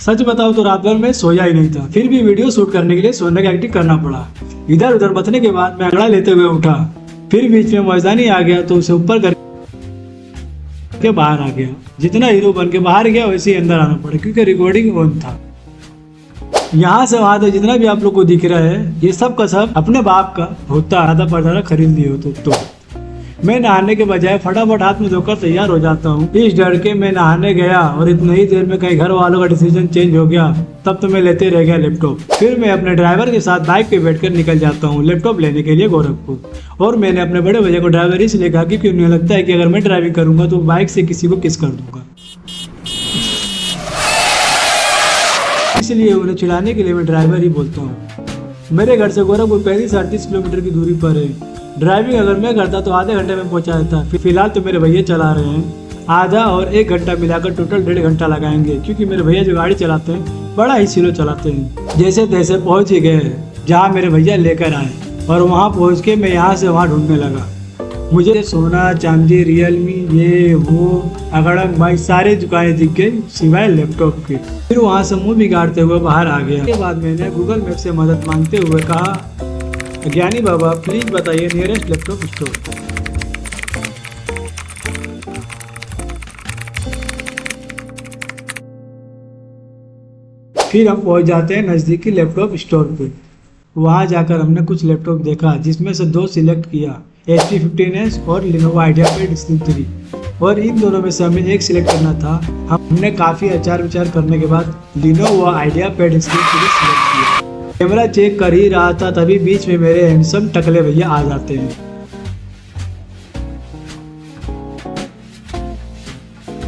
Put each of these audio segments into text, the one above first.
सच बताओ तो रात भर में सोया ही नहीं था, फिर भी वीडियो शूट करने के लिए सोने का एक्टिंग करना पड़ा। इधर उधर बचने के बाद मैं अंगड़ा लेते हुए उठा, फिर बीच में मौजानी आ गया तो उसे ऊपर करके बाहर आ गया। जितना हीरो बन के बाहर गया वैसे ही अंदर आना पड़ा क्योंकि रिकॉर्डिंग ऑन था। यहाँ से वहां तक जितना भी आप लोग को दिख रहा है ये सब का सब अपने बाप का होता। आधा पधारा खरीद लियो तो मैं नहाने के बजाय फटाफट हाथ में धोकर तैयार हो जाता हूँ। इस डर के मैं नहाने गया और इतनी ही देर में कहीं घर वालों का डिसीजन चेंज हो गया, तब तो मैं लेते रह गया लैपटॉप। फिर मैं अपने ड्राइवर के साथ बाइक पे बैठकर निकल जाता हूँ लैपटॉप लेने के लिए गोरखपुर। और मैंने अपने बड़े भैया को ड्राइवर इसलिए कहा क्योंकि उन्हें लगता है कि अगर मैं ड्राइविंग करूंगा तो बाइक से किसी को किस कर दूंगा, इसलिए उन्हें चिढ़ाने के लिए मैं ड्राइवर ही बोलता हूँ। मेरे घर से गोरखपुर 35-38 किलोमीटर की दूरी पर है। ड्राइविंग अगर मैं करता तो आधे घंटे में पहुंचा देता। फिलहाल तो मेरे भैया चला रहे हैं, आधा और 1 घंटा मिलाकर टोटल 1.5 घंटा लगाएंगे क्योंकि मेरे भैया जो गाड़ी चलाते हैं बड़ा ही स्लो चलाते हैं। जैसे तैसे पहुंच ही गए जहाँ मेरे भैया लेकर आए और वहाँ पहुँच के मैं यहाँ से वहाँ ढूंढने लगा। मुझे सोना चांदी रियलमी ये वो अगड़म भाई सारे दुकानें दिख गई सिवाय लैपटॉप के। फिर वहाँ से मुंह बिगाड़ते हुए बाहर आ गया। उसके बाद मैंने गूगल मैप से मदद मांगते हुए कहा, ज्ञानी बाबा प्लीज बताइए नियरेस्ट लैपटॉप स्टोर। फिर हम पहुंच जाते हैं नजदीकी लैपटॉप स्टोर पे। वहां जाकर हमने कुछ लैपटॉप देखा जिसमें से 2 सिलेक्ट किया, HP 15S और Lenovo IdeaPad Slim 3। और इन दोनों में से हमें एक सिलेक्ट करना था। हमने काफ़ी आचार विचार करने के बाद Lenovo IdeaPad Slim 3 सिलेक्ट किया। कैमरा चेक कर ही रहा था तभी बीच में मेरे हैंडसम टकले भैया आ जाते हैं।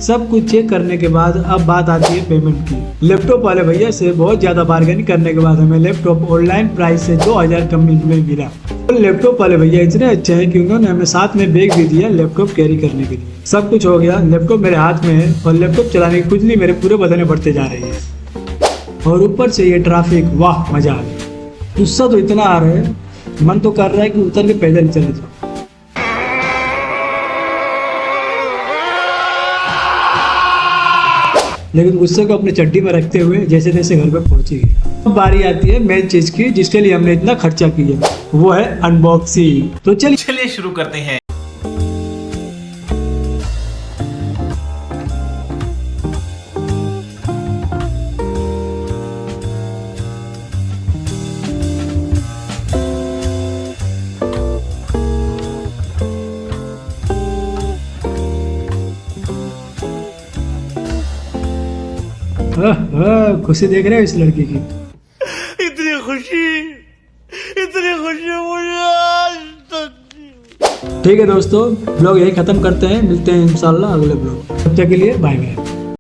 सब कुछ चेक करने के बाद अब बात आती है पेमेंट की। लैपटॉप वाले भैया से बहुत ज़्यादा बार्गेनिंग करने के बाद हमें लैपटॉप ऑनलाइन प्राइस से 2000 कम में मिला। और लैपटॉप वाले भैया इतने अच्छे हैं कि उन्होंने हमें साथ में बैग भी दिया लैपटॉप कैरी करने के लिए। सब कुछ हो गया, लैपटॉप मेरे हाथ में है और लैपटॉप चलाने की खुजली मेरे पूरे बदन में बढ़ते जा रही है। और ऊपर से ये ट्रैफिक, वाह मजा आ गया। गुस्सा तो इतना आ रहा है, मन तो कर रहा है कि उतर के पैदल चले जाओ। लेकिन गुस्से को अपने चड्डी में रखते हुए जैसे तैसे घर पे पहुंची गई। अब बारी आती है मेन चीज की जिसके लिए हमने इतना खर्चा किया, वो है अनबॉक्सिंग। तो चलिए शुरू करते हैं। खुशी देख रहे हो इस लड़की की? इतनी खुशी मुझे आज तक। ठीक है दोस्तों, ब्लॉग यही खत्म करते हैं। मिलते हैं इंशाल्लाह अगले ब्लॉग। तब तक के लिए बाय बाय।